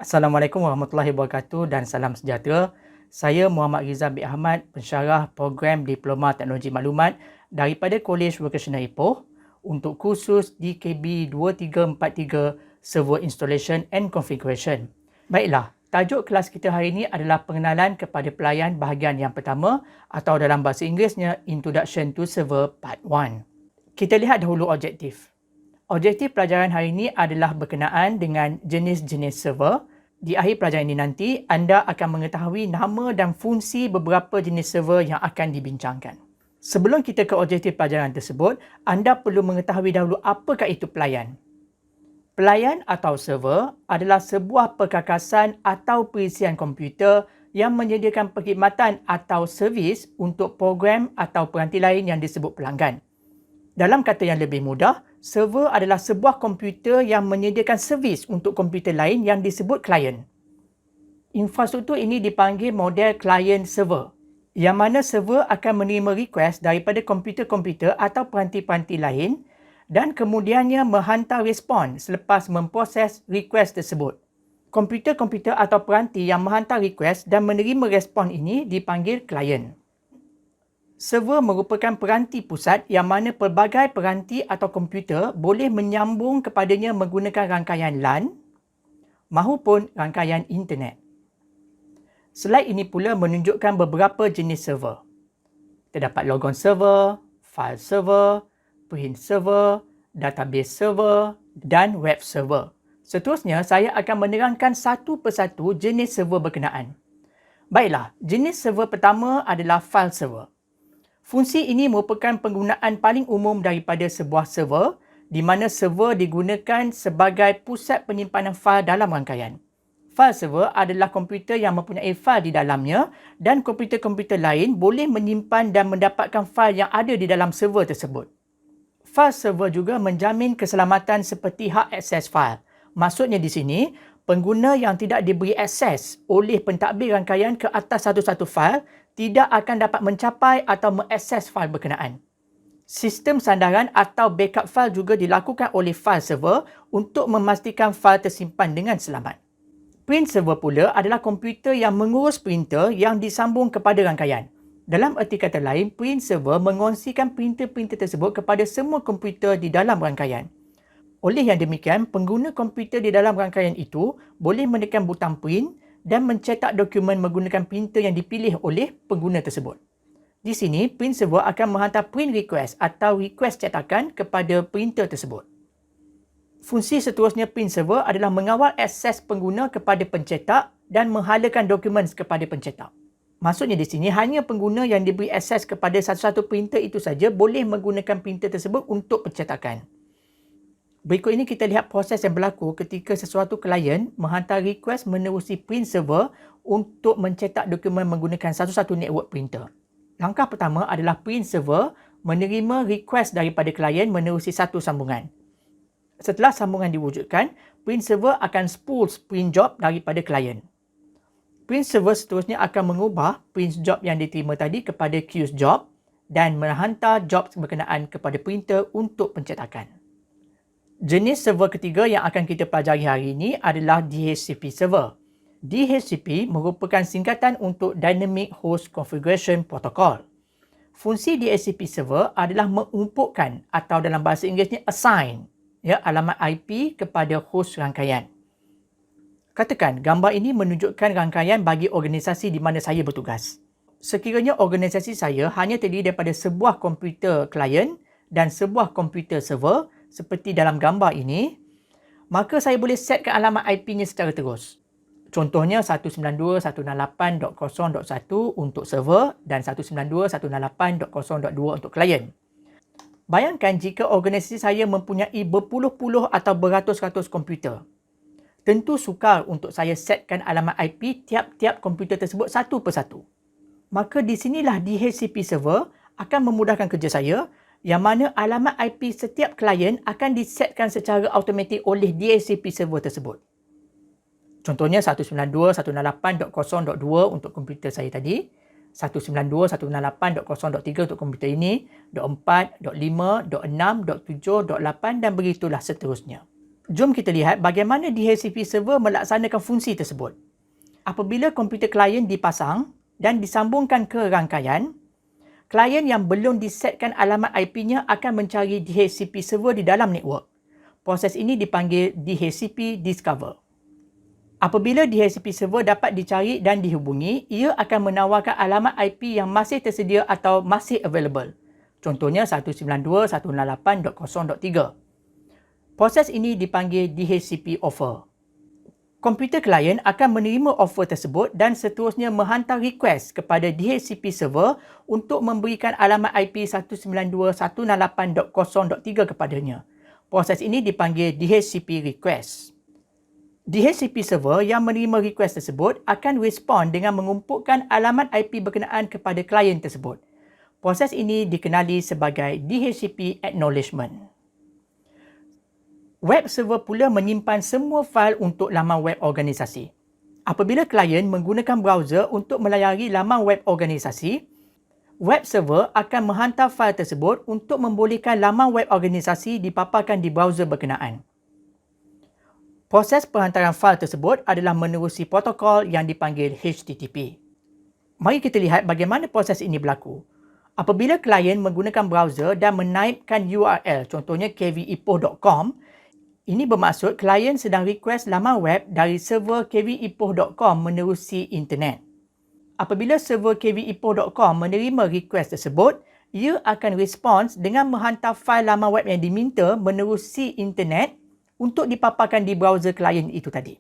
Assalamualaikum warahmatullahi wabarakatuh dan salam sejahtera. Saya Muhammad Rizal bin Ahmad, pensyarah program Diploma Teknologi Maklumat daripada Kolej Vocational Ipoh untuk kursus DKB 2343 Server Installation and Configuration. Baiklah, tajuk kelas kita hari ini adalah pengenalan kepada pelayan bahagian yang pertama atau dalam bahasa Inggerisnya Introduction to Server Part 1. Kita lihat dahulu objektif. Objektif pelajaran hari ini adalah berkenaan dengan jenis-jenis server. Di akhir pelajaran ini nanti, anda akan mengetahui nama dan fungsi beberapa jenis server yang akan dibincangkan. Sebelum kita ke objektif pelajaran tersebut, anda perlu mengetahui dahulu apakah itu pelayan. Pelayan atau server adalah sebuah perkakasan atau perisian komputer yang menyediakan perkhidmatan atau servis untuk program atau peranti lain yang disebut pelanggan. Dalam kata yang lebih mudah, server adalah sebuah komputer yang menyediakan servis untuk komputer lain yang disebut klien. Infrastruktur ini dipanggil model client server, yang mana server akan menerima request daripada komputer-komputer atau peranti-peranti lain dan kemudiannya menghantar respon selepas memproses request tersebut. Komputer-komputer atau peranti yang menghantar request dan menerima respon ini dipanggil klien. Server merupakan peranti pusat yang mana pelbagai peranti atau komputer boleh menyambung kepadanya menggunakan rangkaian LAN mahupun rangkaian internet. Slide ini pula menunjukkan beberapa jenis server. Terdapat logon server, file server, print server, database server dan web server. Seterusnya, saya akan menerangkan satu persatu jenis server berkenaan. Baiklah, jenis server pertama adalah file server. Fungsi ini merupakan penggunaan paling umum daripada sebuah server di mana server digunakan sebagai pusat penyimpanan fail dalam rangkaian. File server adalah komputer yang mempunyai fail di dalamnya dan komputer-komputer lain boleh menyimpan dan mendapatkan fail yang ada di dalam server tersebut. File server juga menjamin keselamatan seperti hak akses fail. Maksudnya di sini, pengguna yang tidak diberi akses oleh pentadbir rangkaian ke atas satu-satu fail tidak akan dapat mencapai atau mengakses fail berkenaan. Sistem sandaran atau backup fail juga dilakukan oleh file server untuk memastikan fail tersimpan dengan selamat. Print server pula adalah komputer yang mengurus printer yang disambung kepada rangkaian. Dalam erti kata lain, print server mengongsikan printer-printer tersebut kepada semua komputer di dalam rangkaian. Oleh yang demikian, pengguna komputer di dalam rangkaian itu boleh menekan butang print dan mencetak dokumen menggunakan printer yang dipilih oleh pengguna tersebut. Di sini, print server akan menghantar print request atau request cetakan kepada printer tersebut. Fungsi seterusnya print server adalah mengawal akses pengguna kepada pencetak dan menghalakan dokumen kepada pencetak. Maksudnya di sini, hanya pengguna yang diberi akses kepada satu-satu printer itu saja boleh menggunakan printer tersebut untuk pencetakan. Berikut ini kita lihat proses yang berlaku ketika sesuatu klien menghantar request menerusi print server untuk mencetak dokumen menggunakan satu-satu network printer. Langkah pertama adalah print server menerima request daripada klien menerusi satu sambungan. Setelah sambungan diwujudkan, print server akan spool print job daripada klien. Print server seterusnya akan mengubah print job yang diterima tadi kepada queue job dan menghantar job berkenaan kepada printer untuk pencetakan. Jenis server ketiga yang akan kita pelajari hari ini adalah DHCP server. DHCP merupakan singkatan untuk Dynamic Host Configuration Protocol. Fungsi DHCP server adalah mengumpulkan atau dalam bahasa Inggerisnya assign alamat IP kepada host rangkaian. Katakan, gambar ini menunjukkan rangkaian bagi organisasi di mana saya bertugas. Sekiranya organisasi saya hanya terdiri daripada sebuah komputer klien dan sebuah komputer server, seperti dalam gambar ini, maka saya boleh setkan alamat IP-nya secara terus. Contohnya 192.168.0.1 untuk server dan 192.168.0.2 untuk klien. Bayangkan jika organisasi saya mempunyai berpuluh-puluh atau beratus-ratus komputer. Tentu sukar untuk saya setkan alamat IP tiap-tiap komputer tersebut satu persatu. Maka di sinilah DHCP server akan memudahkan kerja saya, yang mana alamat IP setiap klien akan disetkan secara automatik oleh DHCP server tersebut. Contohnya 192.168.0.2 untuk komputer saya tadi, 192.168.0.3 untuk komputer ini, .4, .5, .6, .7, .8 dan begitulah seterusnya. Jom kita lihat bagaimana DHCP server melaksanakan fungsi tersebut. Apabila komputer klien dipasang dan disambungkan ke rangkaian, klien yang belum disetkan alamat IP-nya akan mencari DHCP server di dalam network. Proses ini dipanggil DHCP Discover. Apabila DHCP server dapat dicari dan dihubungi, ia akan menawarkan alamat IP yang masih tersedia atau masih available. Contohnya 192.168.0.3. Proses ini dipanggil DHCP Offer. Komputer klien akan menerima offer tersebut dan seterusnya menghantar request kepada DHCP server untuk memberikan alamat IP 192.168.0.3 kepadanya. Proses ini dipanggil DHCP Request. DHCP server yang menerima request tersebut akan respon dengan mengumpulkan alamat IP berkenaan kepada klien tersebut. Proses ini dikenali sebagai DHCP Acknowledgement. Web server pula menyimpan semua fail untuk laman web organisasi. Apabila klien menggunakan browser untuk melayari laman web organisasi, web server akan menghantar fail tersebut untuk membolehkan laman web organisasi dipaparkan di browser berkenaan. Proses penghantaran fail tersebut adalah menerusi protokol yang dipanggil HTTP. Mari kita lihat bagaimana proses ini berlaku. Apabila klien menggunakan browser dan menaipkan URL, contohnya kvepoh.com, ini bermaksud klien sedang request laman web dari server kvepoh.com menerusi internet. Apabila server kvepoh.com menerima request tersebut, ia akan respons dengan menghantar fail laman web yang diminta menerusi internet untuk dipaparkan di browser klien itu tadi.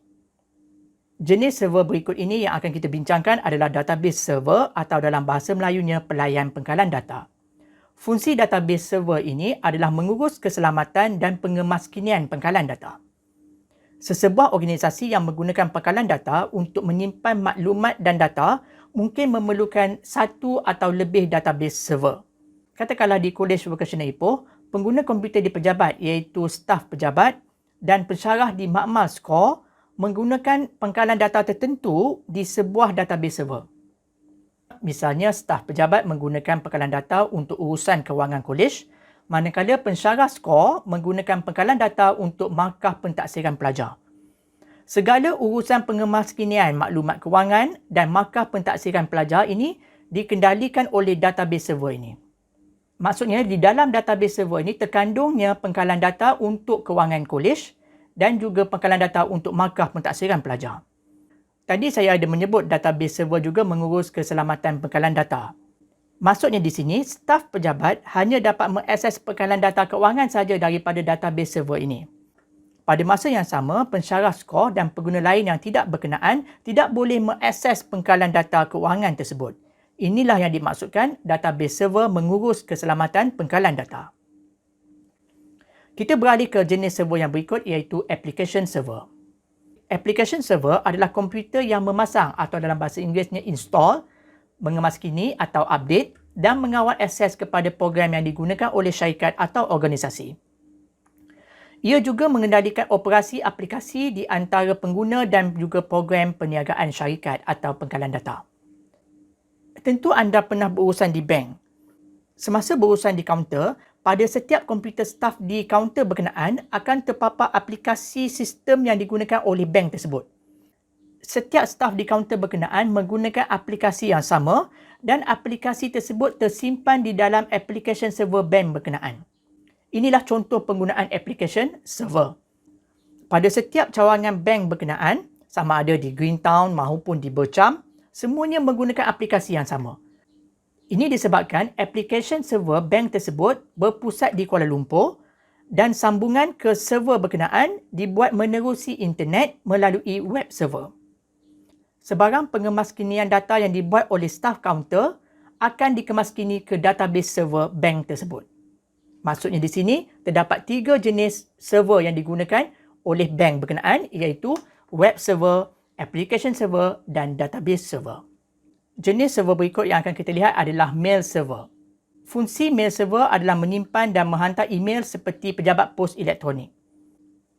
Jenis server berikut ini yang akan kita bincangkan adalah database server atau dalam bahasa Melayunya pelayan pengkalan data. Fungsi database server ini adalah mengurus keselamatan dan pengemaskinian pengkalan data. Sesebuah organisasi yang menggunakan pengkalan data untuk menyimpan maklumat dan data mungkin memerlukan satu atau lebih database server. Katakanlah di Kolej Vokasional Ipoh, pengguna komputer di pejabat iaitu staf pejabat dan pensyarah di makmal skor menggunakan pengkalan data tertentu di sebuah database server. Misalnya, staf pejabat menggunakan pengkalan data untuk urusan kewangan kolej, manakala pensyarah skor menggunakan pengkalan data untuk markah pentaksiran pelajar. Segala urusan pengemaskinian maklumat kewangan dan markah pentaksiran pelajar ini dikendalikan oleh database server ini. Maksudnya, di dalam database server ini terkandungnya pengkalan data untuk kewangan kolej dan juga pengkalan data untuk markah pentaksiran pelajar. Tadi saya ada menyebut database server juga mengurus keselamatan pengkalan data. Maksudnya di sini, staf pejabat hanya dapat mengakses pengkalan data kewangan saja daripada database server ini. Pada masa yang sama, pensyarah skor dan pengguna lain yang tidak berkenaan tidak boleh mengakses pengkalan data kewangan tersebut. Inilah yang dimaksudkan database server mengurus keselamatan pengkalan data. Kita beralih ke jenis server yang berikut iaitu application server. Application server adalah komputer yang memasang atau dalam bahasa Inggerisnya install, mengemaskini atau update dan mengawal akses kepada program yang digunakan oleh syarikat atau organisasi. Ia juga mengendalikan operasi aplikasi di antara pengguna dan juga program perniagaan syarikat atau pengkalan data. Tentu anda pernah berurusan di bank. Semasa berurusan di kaunter, pada setiap komputer staf di kaunter berkenaan akan terpapar aplikasi sistem yang digunakan oleh bank tersebut. Setiap staf di kaunter berkenaan menggunakan aplikasi yang sama dan aplikasi tersebut tersimpan di dalam application server bank berkenaan. Inilah contoh penggunaan application server. Pada setiap cawangan bank berkenaan, sama ada di Greentown maupun di Bercham, semuanya menggunakan aplikasi yang sama. Ini disebabkan application server bank tersebut berpusat di Kuala Lumpur dan sambungan ke server berkenaan dibuat menerusi internet melalui web server. Sebarang pengemaskinian data yang dibuat oleh staf kaunter akan dikemaskini ke database server bank tersebut. Maksudnya di sini terdapat 3 jenis server yang digunakan oleh bank berkenaan iaitu web server, application server dan database server. Jenis server berikut yang akan kita lihat adalah mail server. Fungsi mail server adalah menyimpan dan menghantar email seperti pejabat pos elektronik.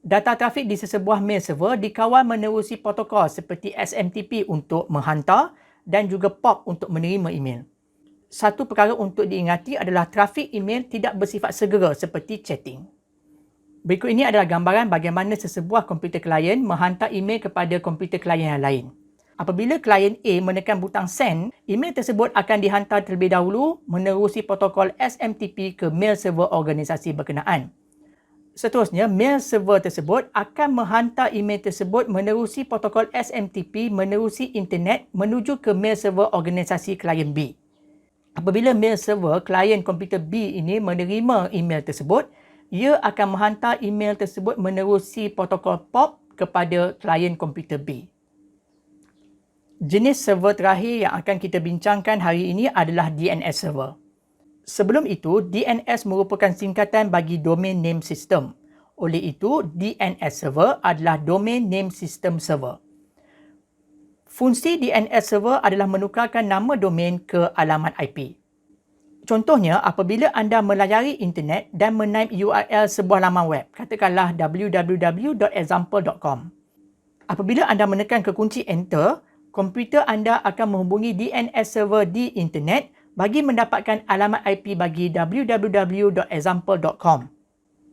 Data trafik di sesebuah mail server dikawal menerusi protokol seperti SMTP untuk menghantar dan juga POP untuk menerima email. Satu perkara untuk diingati adalah trafik email tidak bersifat segera seperti chatting. Berikut ini adalah gambaran bagaimana sesebuah komputer klien menghantar email kepada komputer klien yang lain. Apabila klien A menekan butang send, email tersebut akan dihantar terlebih dahulu menerusi protokol SMTP ke mail server organisasi berkenaan. Seterusnya, mail server tersebut akan menghantar email tersebut menerusi protokol SMTP menerusi internet menuju ke mail server organisasi klien B. Apabila mail server klien komputer B ini menerima email tersebut, ia akan menghantar email tersebut menerusi protokol POP kepada klien komputer B. Jenis server terakhir yang akan kita bincangkan hari ini adalah DNS server. Sebelum itu, DNS merupakan singkatan bagi Domain Name System. Oleh itu, DNS server adalah Domain Name System Server. Fungsi DNS server adalah menukarkan nama domain ke alamat IP. Contohnya, apabila anda melayari internet dan menaip URL sebuah laman web, katakanlah www.example.com. Apabila anda menekan kekunci Enter, komputer anda akan menghubungi DNS server di internet bagi mendapatkan alamat IP bagi www.example.com.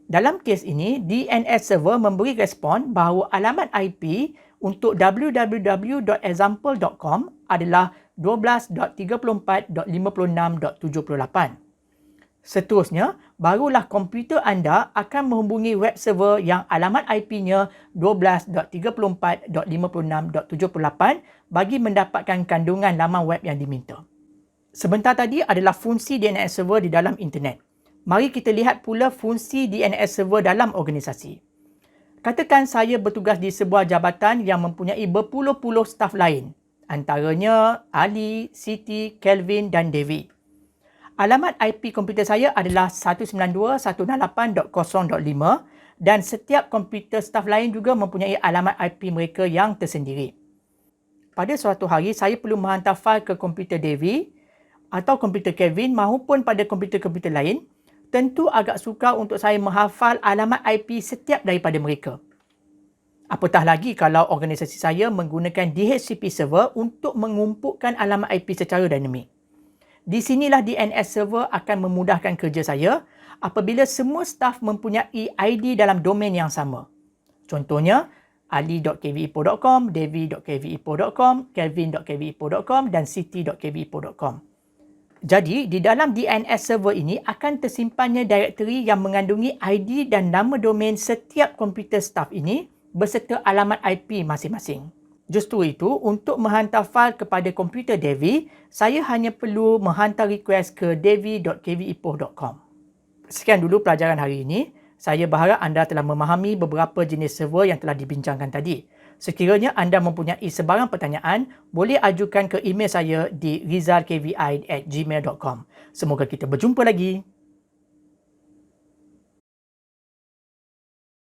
Dalam kes ini, DNS server memberi respon bahawa alamat IP untuk www.example.com adalah 12.34.56.78. Seterusnya, barulah komputer anda akan menghubungi web server yang alamat IP-nya 12.34.56.78 bagi mendapatkan kandungan laman web yang diminta. Sebentar tadi adalah fungsi DNS server di dalam internet. Mari kita lihat pula fungsi DNS server dalam organisasi. Katakan saya bertugas di sebuah jabatan yang mempunyai berpuluh-puluh staf lain. Antaranya Ali, Siti, Kelvin dan Devi. Alamat IP komputer saya adalah 192.168.0.5 dan setiap komputer staf lain juga mempunyai alamat IP mereka yang tersendiri. Pada suatu hari, saya perlu menghantar fail ke komputer Devi atau komputer Kevin maupun pada komputer-komputer lain, tentu agak sukar untuk saya menghafal alamat IP setiap daripada mereka. Apatah lagi kalau organisasi saya menggunakan DHCP server untuk mengumpulkan alamat IP secara dinamik. Di sinilah DNS server akan memudahkan kerja saya apabila semua staf mempunyai ID dalam domain yang sama. Contohnya, ali.kvipo.com, devi.kvipo.com, kelvin.kvipo.com dan siti.kvipo.com. Jadi, di dalam DNS server ini akan tersimpannya directory yang mengandungi ID dan nama domain setiap komputer staf ini beserta alamat IP masing-masing. Justru itu, untuk menghantar fail kepada komputer Devi, saya hanya perlu menghantar request ke devi.kvipo.com. Sekian dulu pelajaran hari ini. Saya berharap anda telah memahami beberapa jenis server yang telah dibincangkan tadi. Sekiranya anda mempunyai sebarang pertanyaan, boleh ajukan ke email saya di rizalkvi@gmail.com. Semoga kita berjumpa lagi.